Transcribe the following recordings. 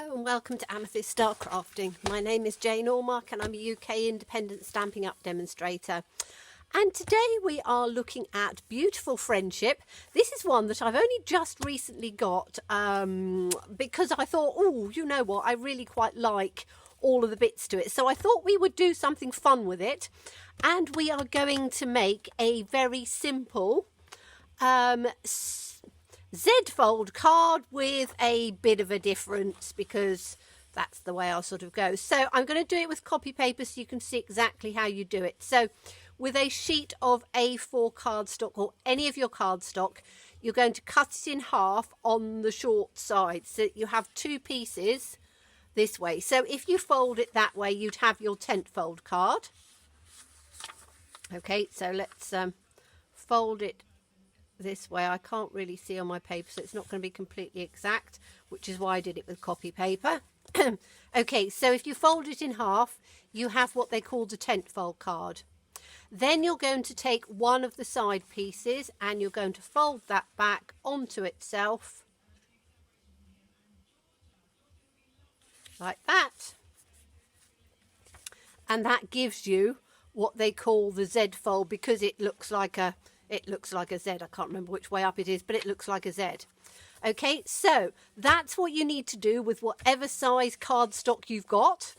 Hello and welcome to Amethyst Star Crafting. My name is Jane Allmark and I'm a UK independent Stampin' Up demonstrator. And today we are looking at Beautiful Friendship. This is one that I've only just recently got because I thought, oh, you know what, I really quite like all of the bits to it. So I thought we would do something fun with it. And we are going to make a very simple Z-fold card with a bit of a difference because that's the way I'll sort of go. So I'm going to do it with copy paper so you can see exactly how you do it. So with a sheet of A4 cardstock or any of your cardstock, you're going to cut it in half on the short side so you have two pieces this way. So if you fold it that way, you'd have your tent fold card. Okay, so let's fold it this way. I can't really see on my paper, so it's not going to be completely exact, which is why I did it with copy paper. Okay, so if you fold it in half, you have what they call the tent fold card. Then you're going to take one of the side pieces and you're going to fold that back onto itself like that, and that gives you what they call the Z fold because it looks like a Z. I can't remember which way up it is, but it looks like a Z. Okay, so that's what you need to do with whatever size cardstock you've got.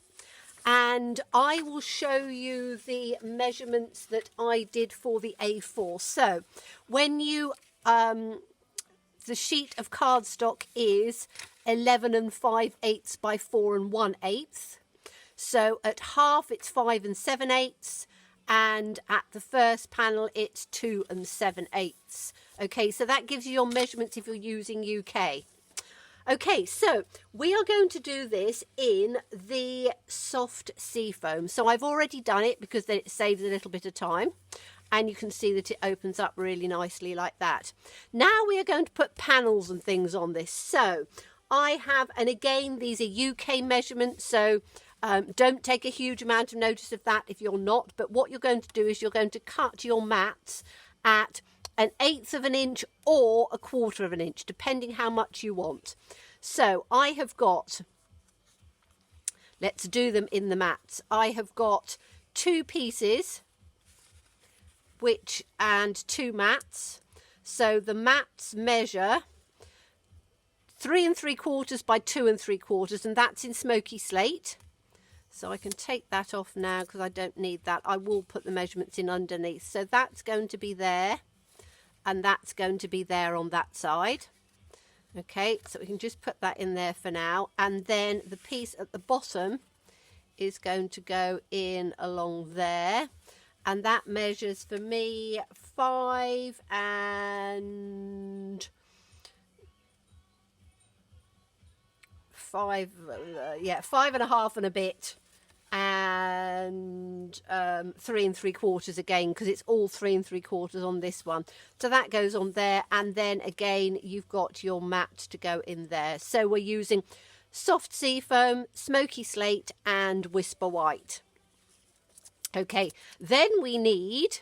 And I will show you the measurements that I did for the A4. So when you, the sheet of cardstock is 11 5/8 by 4 1/8. So at half it's 5 7/8. And at the first panel, it's 2 7/8. Okay, so that gives you your measurements if you're using UK. Okay, so we are going to do this in the soft seafoam. So I've already done it because then it saves a little bit of time. And you can see that it opens up really nicely like that. Now we are going to put panels and things on this. So I have, and again, these are UK measurements, so don't take a huge amount of notice of that if you're not, but what you're going to do is you're going to cut your mats at 1/8 of an inch or 1/4 of an inch, depending how much you want. So I have got, let's do them in the mats. I have got 2 pieces and 2 mats. So the mats measure 3 3/4 by 2 3/4, and that's in smoky slate. So I can take that off now because I don't need that. I will put the measurements in underneath. So that's going to be there and that's going to be there on that side. Okay, so we can just put that in there for now. And then the piece at the bottom is going to go in along there. And that measures for me 5 and 5 5.5 and a bit, and 3 3/4 again because it's all 3 3/4 on this one. So that goes on there, and then again you've got your mat to go in there. So we're using soft seafoam, smoky slate and whisper white. Okay, then we need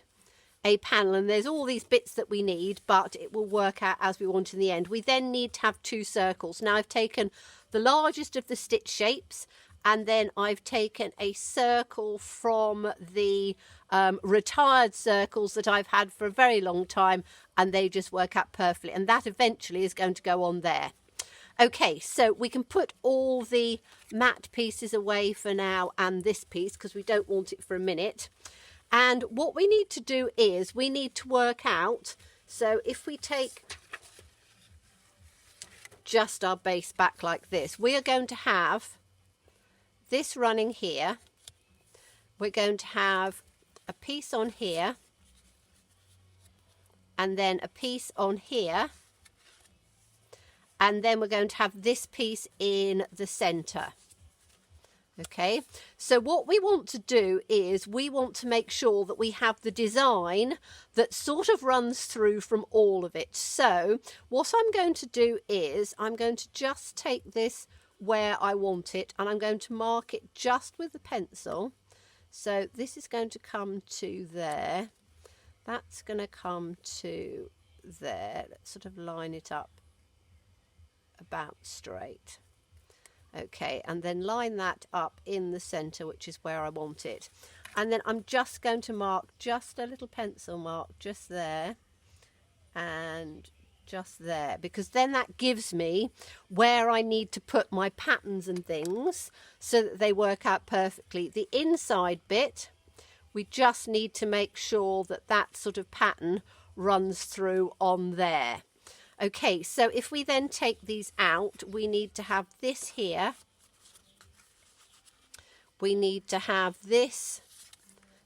a panel, and there's all these bits that we need, but it will work out as we want in the end. We then need to have 2 circles. Now I've taken the largest of the stitch shapes, and then I've taken a circle from the retired circles that I've had for a very long time, and they just work out perfectly, and that eventually is going to go on there. Okay, so we can put all the matte pieces away for now and this piece because we don't want it for a minute. And what we need to do is we need to work out, so if we take just our base back like this, we are going to have this running here. We're going to have a piece on here and then a piece on here, and then we're going to have this piece in the center. Okay, so what we want to do is we want to make sure that we have the design that sort of runs through from all of it. So what I'm going to do is I'm going to just take this where I want it, and I'm going to mark it just with the pencil. So this is going to come to there. That's going to come to there. Let's sort of line it up about straight. Okay, and then line that up in the center, which is where I want it. And then I'm just going to mark just a little pencil mark just there and just there, because then that gives me where I need to put my patterns and things so that they work out perfectly. The inside bit, we just need to make sure that that sort of pattern runs through on there. Okay, so if we then take these out, we need to have this here. We need to have this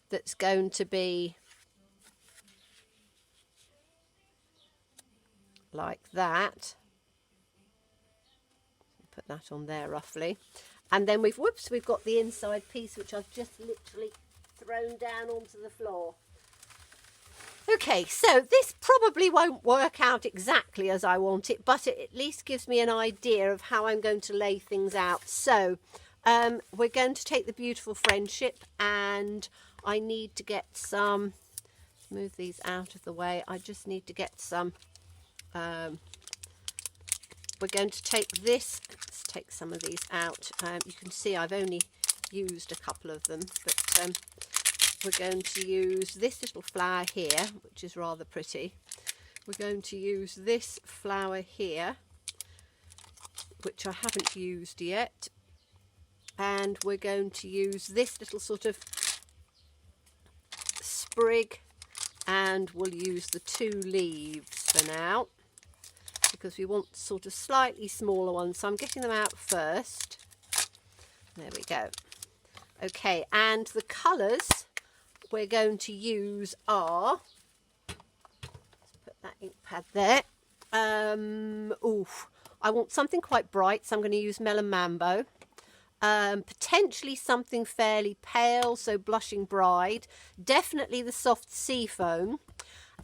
that's going to be like that. Put that on there roughly. And then we've got the inside piece, which I've just literally thrown down onto the floor. Okay, so this probably won't work out exactly as I want it, but it at least gives me an idea of how I'm going to lay things out. So we're going to take the Beautiful Friendship, and I need to get some, move these out of the way, I just need to get some, we're going to take this, let's take some of these out. You can see I've only used a couple of them, but we're going to use this little flower here, which is rather pretty. We're going to use this flower here, which I haven't used yet. And we're going to use this little sort of sprig, and we'll use the 2 leaves for now, because we want sort of slightly smaller ones. So I'm getting them out first. There we go. Okay, and the colours we're going to use are, let's put that ink pad there. I want something quite bright, so I'm going to use Melon Mambo. Potentially something fairly pale, so Blushing Bride. Definitely the Soft Seafoam.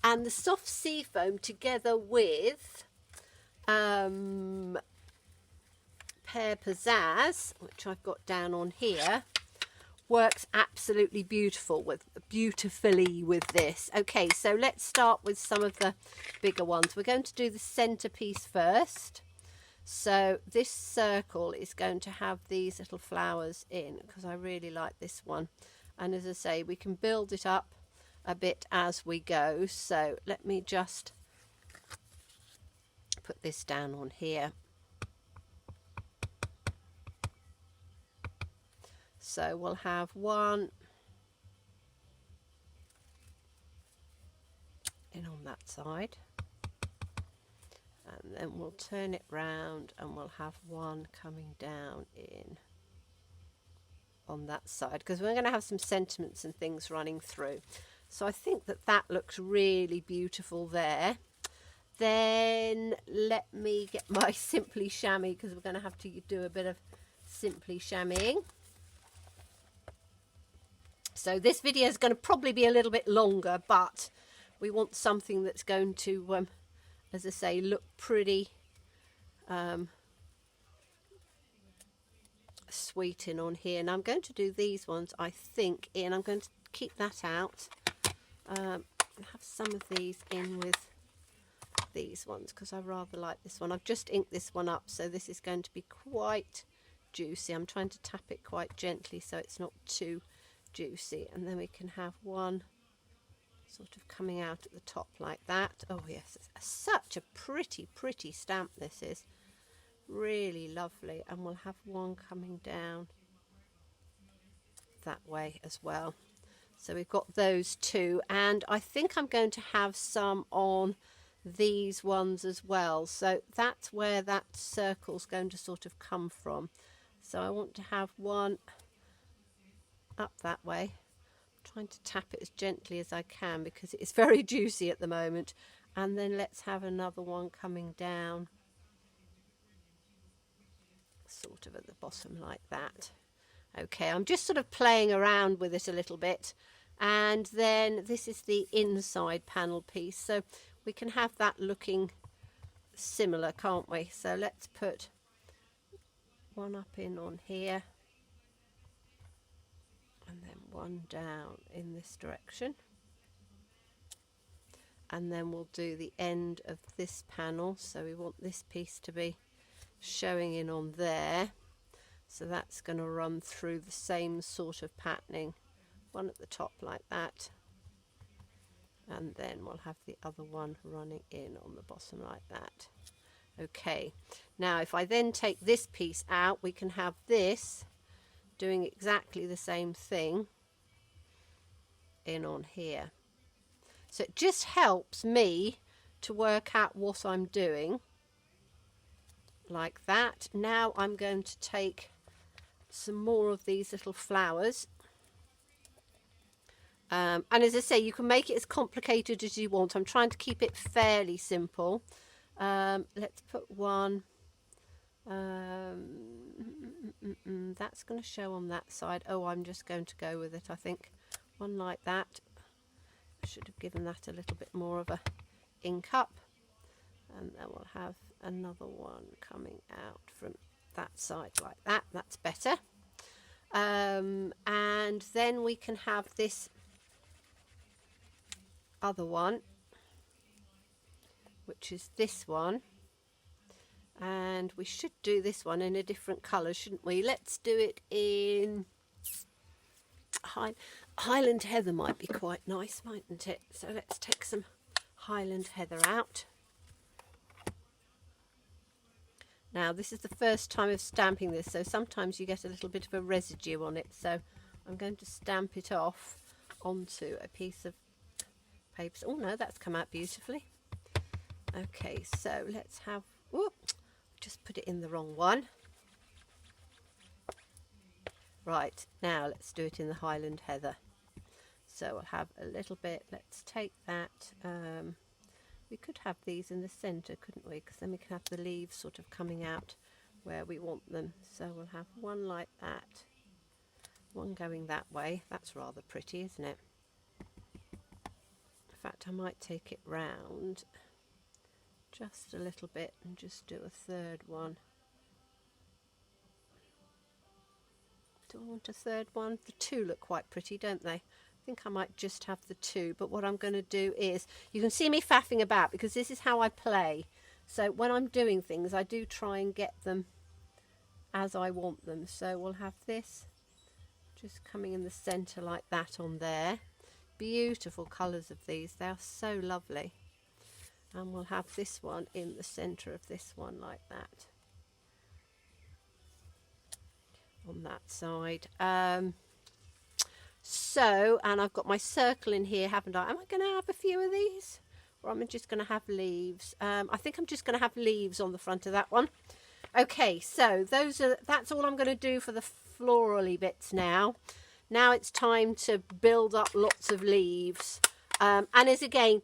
And the Soft Seafoam together with Pear Pizzazz, which I've got down on here, works absolutely beautifully with this. Okay, so let's start with some of the bigger ones. We're going to do the centerpiece first. So this circle is going to have these little flowers in, because I really like this one. And as I say, we can build it up a bit as we go. So let me just put this down on here. So we'll have one in on that side, and then we'll turn it round and we'll have one coming down in on that side, because we're going to have some sentiments and things running through. So I think that that looks really beautiful there. Then let me get my Simply Chamois, because we're going to have to do a bit of Simply Chamoising. So this video is going to probably be a little bit longer, but we want something that's going to, as I say, look pretty sweet in on here. And I'm going to do these ones, I think, in. I'm going to keep that out. Have some of these in with these ones, because I rather like this one. I've just inked this one up, so this is going to be quite juicy. I'm trying to tap it quite gently so it's not too juicy. And then we can have one sort of coming out at the top like that. Oh yes, it's such a pretty stamp. This is really lovely. And we'll have one coming down that way as well. So we've got those two, and I think I'm going to have some on these ones as well. So that's where that circle's going to sort of come from. So I want to have one up that way. I'm trying to tap it as gently as I can because it is very juicy at the moment. And then let's have another one coming down sort of at the bottom like that. Okay, I'm just sort of playing around with it a little bit. And then this is the inside panel piece. So we can have that looking similar, can't we? So let's put one up in on here. And then one down in this direction. And then we'll do the end of this panel. So we want this piece to be showing in on there. So that's going to run through the same sort of patterning, one at the top like that, and then we'll have the other one running in on the bottom like that. Okay, now if I then take this piece out, we can have this doing exactly the same thing in on here. So it just helps me to work out what I'm doing like that. Now I'm going to take some more of these little flowers, and as I say, you can make it as complicated as you want. I'm trying to keep it fairly simple. Let's put one, that's going to show on that side. Oh, I'm just going to go with it, I think. One like that. I should have given that a little bit more of a ink up, and then we'll have another one coming out from that side like that. That's better. And then we can have this other one, which is this one, and we should do this one in a different colour, shouldn't we? Let's do it in Highland Heather. Might be quite nice, mightn't it? So let's take some Highland Heather out. Now this is the first time of stamping this, so sometimes you get a little bit of a residue on it, so I'm going to stamp it off onto a piece of paper. Oh no, that's come out beautifully. Okay, so let's have, whoop, just put it in the wrong one. Right, now let's do it in the Highland Heather. So we'll have a little bit, let's take that, we could have these in the centre, couldn't we? Because then we can have the leaves sort of coming out where we want them. So we'll have one like that, one going that way. That's rather pretty, isn't it? In fact, I might take it round just a little bit and just do a third one. Do I want a third one? The two look quite pretty, don't they? I think I might just have the two, but what I'm going to do is, you can see me faffing about because this is how I play. So when I'm doing things, I do try and get them as I want them. So we'll have this just coming in the centre like that on there. Beautiful colours of these, they are so lovely. And we'll have this one in the centre of this one like that on that side. So, and I've got my circle in here, haven't I? Am I going to have a few of these, or am I just going to have leaves? I think I'm just going to have leaves on the front of that one. Okay, so that's all I'm going to do for the florally bits now. Now it's time to build up lots of leaves. And as again,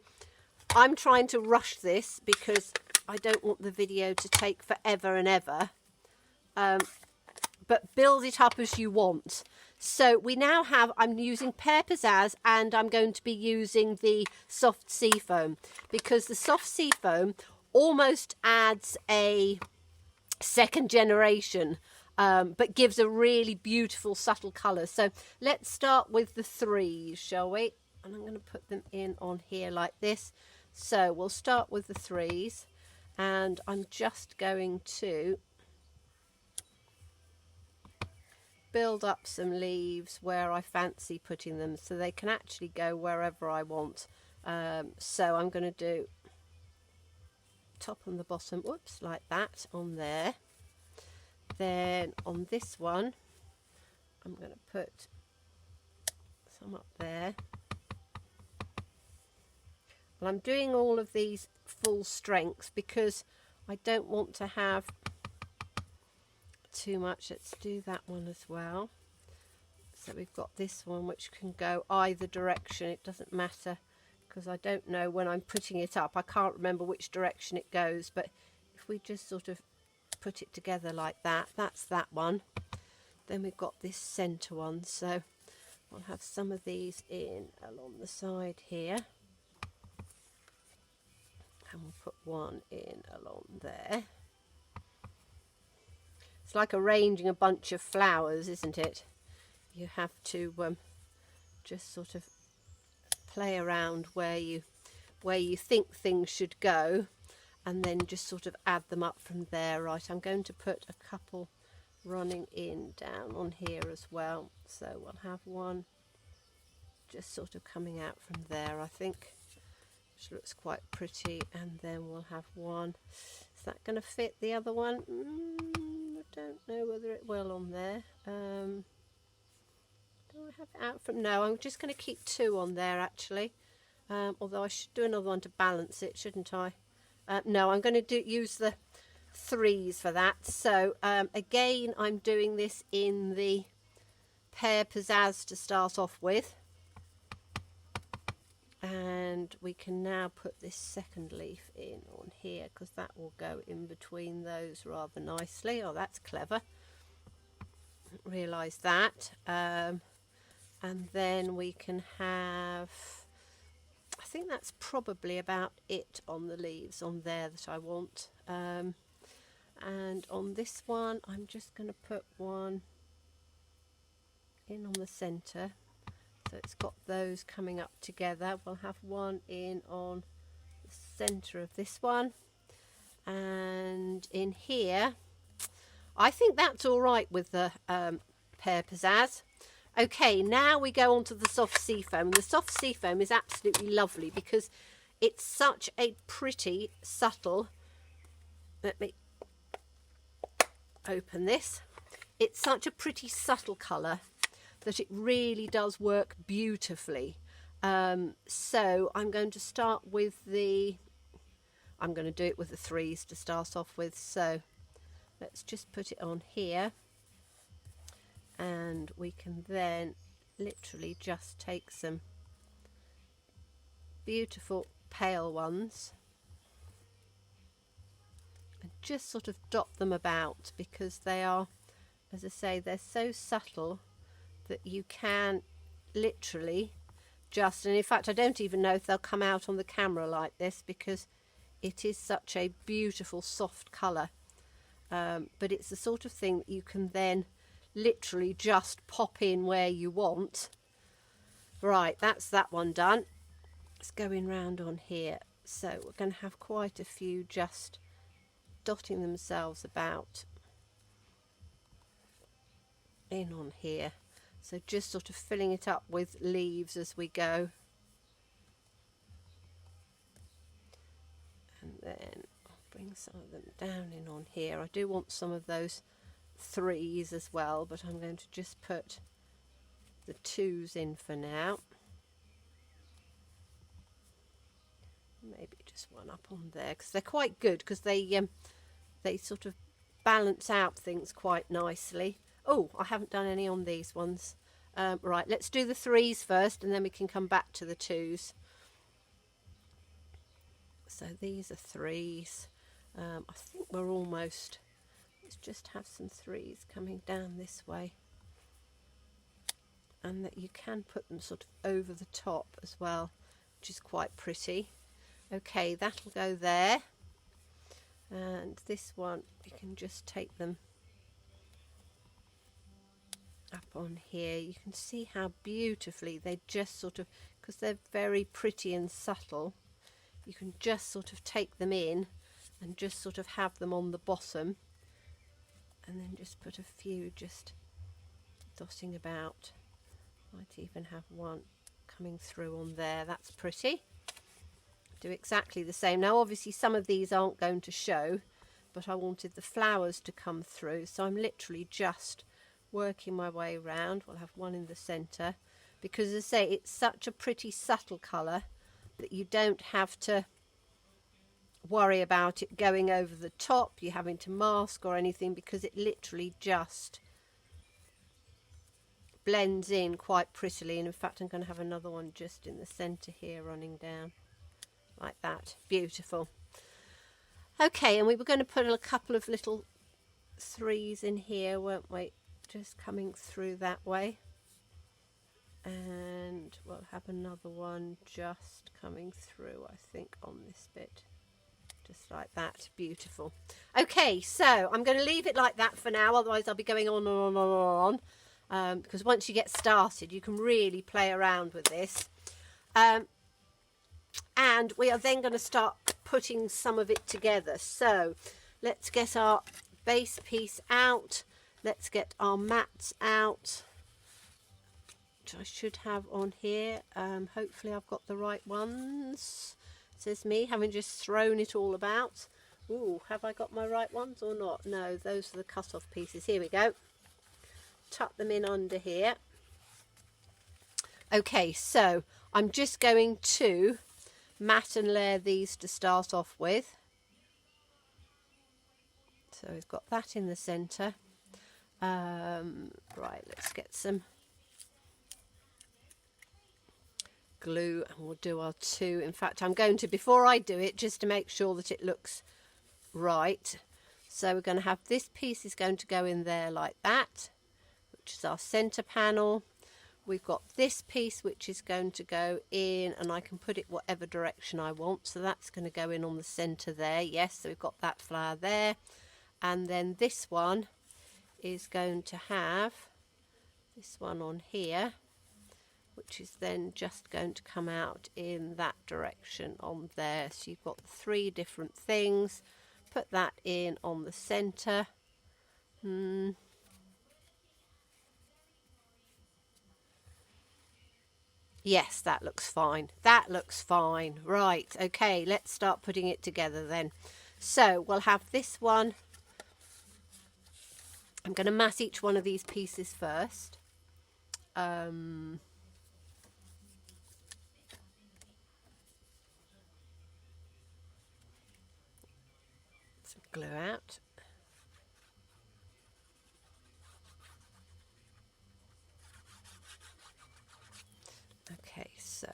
I'm trying to rush this because I don't want the video to take forever and ever. But build it up as you want. So we now have, I'm using Pear Pizzazz, and I'm going to be using the soft sea foam, because the soft sea foam almost adds a second generation, but gives a really beautiful subtle colour. So let's start with the threes, shall we? And I'm going to put them in on here like this. So we'll start with the threes, and I'm just going to build up some leaves where I fancy putting them, so they can actually go wherever I want. So I'm going to do top and the bottom, whoops, like that on there. Then on this one, I'm going to put some up there. Well, I'm doing all of these full strength because I don't want to have too much. Let's do that one as well. So we've got this one which can go either direction, it doesn't matter, because I don't know when I'm putting it up, I can't remember which direction it goes, but if we just sort of put it together like that, that's that one. Then we've got this centre one, so I'll have some of these in along the side here, and we'll put one in along there. It's like arranging a bunch of flowers, isn't it? You have to just sort of play around where you think things should go, and then just sort of add them up from there. Right, I'm going to put a couple running in down on here as well. So we'll have one just sort of coming out from there, I think, which looks quite pretty, and then we'll have one. Is that going to fit the other one? I don't know whether it will on there. Do I have it out from? No, I'm just going to keep two on there actually, although I should do another one to balance it, shouldn't I? No, I'm going to use the threes for that. So again, I'm doing this in the pear pizzazz to start off with. And we can now put this second leaf in on here, because that will go in between those rather nicely. Oh, that's clever. Didn't realise that. And then we can have, I think that's probably about it on the leaves on there that I want. And on this one, I'm just going to put one in on the centre. So it's got those coming up together. We'll have one in on the centre of this one. And in here, I think that's all right with the pear pizzazz. Okay, now we go on to the soft seafoam. The soft seafoam is absolutely lovely because it's such a pretty, subtle... Let me open this. It's such a pretty, subtle colour that it really does work beautifully. So I'm going to start with I'm going to do it with the threes to start off with. So let's just put it on here, and we can then literally just take some beautiful pale ones and just sort of dot them about, because they are, as I say, they're so subtle that you can literally just, and in fact I don't even know if they'll come out on the camera like this because it is such a beautiful soft colour, but it's the sort of thing that you can then literally just pop in where you want. Right, that's that one done. It's going round on here, so we're going to have quite a few just dotting themselves about in on here. So just sort of filling it up with leaves as we go. And then I'll bring some of them down in on here. I do want some of those threes as well, but I'm going to just put the twos in for now. Maybe just one up on there, because they're quite good, because they sort of balance out things quite nicely. Oh, I haven't done any on these ones. Right, let's do the threes first, and then we can come back to the twos. So these are threes. I think we're almost... Let's just have some threes coming down this way. And that you can put them sort of over the top as well, which is quite pretty. Okay, that'll go there. And this one, we can just take them up on here. You can see how beautifully they just sort of, because they're very pretty and subtle, you can just sort of take them in and just sort of have them on the bottom, and then just put a few just dotting about. Might even have one coming through on there. That's pretty. Do exactly the same. Now obviously some of these aren't going to show, but I wanted the flowers to come through, so I'm literally just working my way around. We'll have one in the centre, because as I say, it's such a pretty subtle colour that you don't have to worry about it going over the top, you having to mask or anything, because it literally just blends in quite prettily. And in fact I'm going to have another one just in the centre here running down like that. Beautiful. Okay, and we were going to put a couple of little threes in here, weren't we? Just coming through that way. And we'll have another one just coming through, I think, on this bit. Just like that. Beautiful. Okay, so I'm going to leave it like that for now, otherwise I'll be going on and on and on. Because once you get started, you can really play around with this. And we are then going to start putting some of it together. So let's get our base piece out. let's get our mats out, which I should have on here. Hopefully I've got the right ones. Says me, having just thrown it all about. Ooh, have I got my right ones or not? No, those are the cut-off pieces. Here we go. Tuck them in under here. Okay, so I'm just going to mat and layer these to start off with. So we've got that in the centre. Right, let's get some glue and we'll do our two. In fact, I'm going to, before I do it, just to make sure that it looks right. So we're going to have this piece is going to go in there like that, which is our centre panel. We've got this piece which is going to go in, and I can put it whatever direction I want. So that's going to go in on the centre there. Yes, so we've got that flower there. And then this one is going to have this one on here, which is then just going to come out in that direction on there. So you've got 3 different things. Put that in on the centre. Yes, that looks fine. That looks fine. Right, okay, let's start putting it together then. So we'll have this one. I'm going to mat each one of these pieces first. Some glue out. Okay, so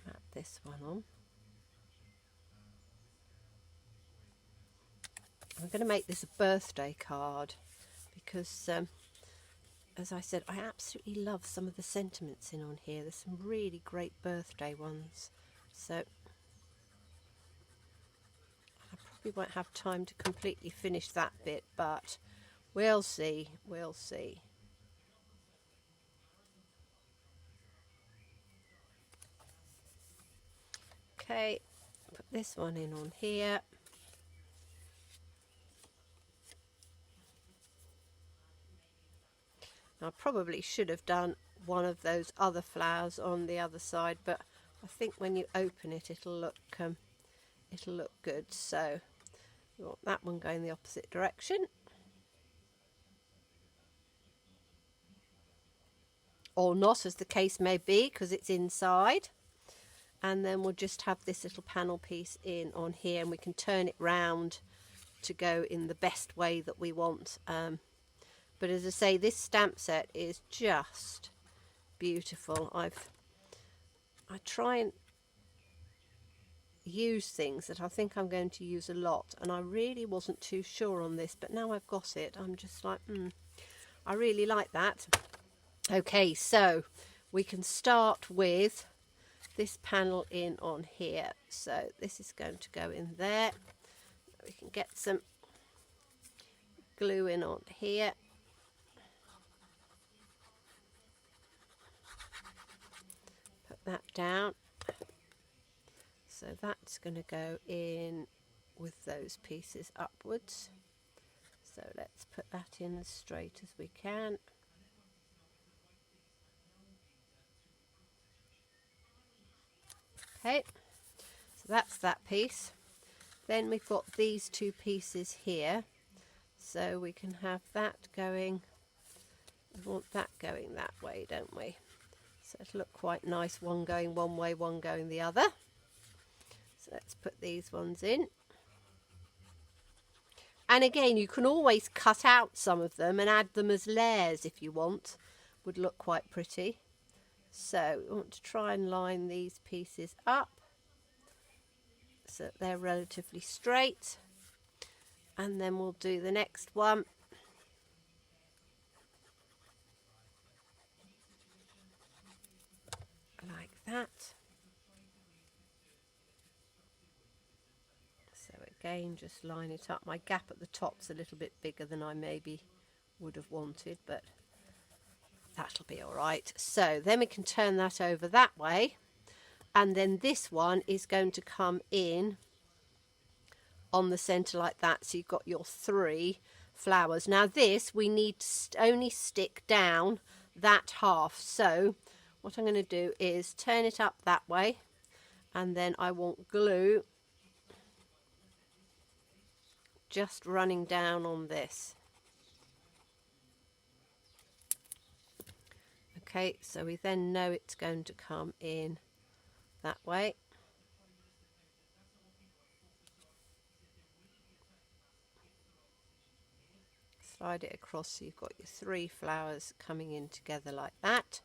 mat this one on. I'm going to make this a birthday card because, as I said, I absolutely love some of the sentiments in on here. There's some really great birthday ones. So I probably won't have time to completely finish that bit, but we'll see. We'll see. Okay, put this one in on here. I probably should have done one of those other flowers on the other side, but I think when you open it, it'll look good. So we want that one going the opposite direction, or not, as the case may be, because it's inside. And then we'll just have this little panel piece in on here, and we can turn it round to go in the best way that we want. But as I say, this stamp set is just beautiful. I try and use things that I think I'm going to use a lot, and I really wasn't too sure on this, but now I've got it, I'm just like, I really like that. Okay, so we can start with this panel in on here. So this is going to go in there. We can get some glue in on here. Put that down. So that's going to go in with those pieces upwards. So let's put that in as straight as we can. Okay, so that's that piece. Then we've got these two pieces here. So we can have that going, we want that going that way, don't we? So it'll look quite nice, one going one way, one going the other. So let's put these ones in. And again, you can always cut out some of them and add them as layers if you want. Would look quite pretty. So we want to try and line these pieces up so that they're relatively straight. And then we'll do the next one. Like that. So again, just line it up. My gap at the top's a little bit bigger than I maybe would have wanted, but that'll be all right. So then we can turn that over that way, and then this one is going to come in on the center like that. So you've got your 3 flowers. Now this, we need to only stick down that half. So what I'm going to do is turn it up that way, and then I want glue just running down on this. Okay, so we then know it's going to come in that way. Slide it across so you've got your 3 flowers coming in together like that.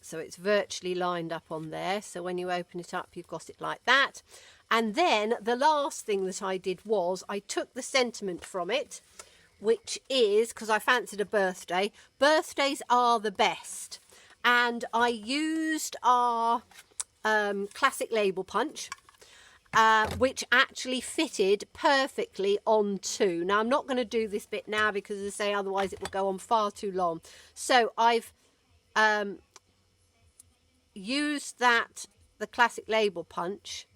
So it's virtually lined up on there. So when you open it up, you've got it like that. And then the last thing that I did was I took the sentiment from it, which is, because I fancied a birthday. Birthdays are the best. And I used our classic label punch, which actually fitted perfectly onto. Now, I'm not going to do this bit now because, as I say, otherwise it will go on far too long. So I've used the classic label punch,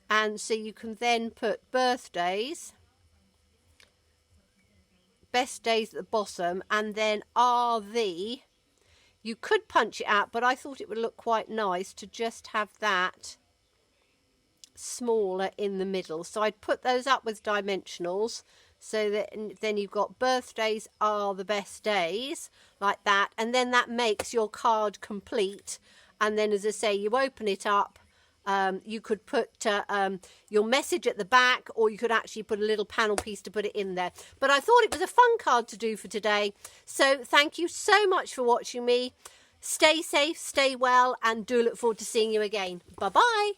and so you can then put birthdays, best days at the bottom, and then RV. You could punch it out, but I thought it would look quite nice to just have that smaller in the middle. So I'd put those up with dimensionals, so that then you've got birthdays are the best days, like that, and then that makes your card complete. And then, as I say, you open it up. You could put your message at the back, or you could actually put a little panel piece to put it in there. But I thought it was a fun card to do for today. So thank you so much for watching me. Stay safe, stay well, and do look forward to seeing you again. Bye-bye.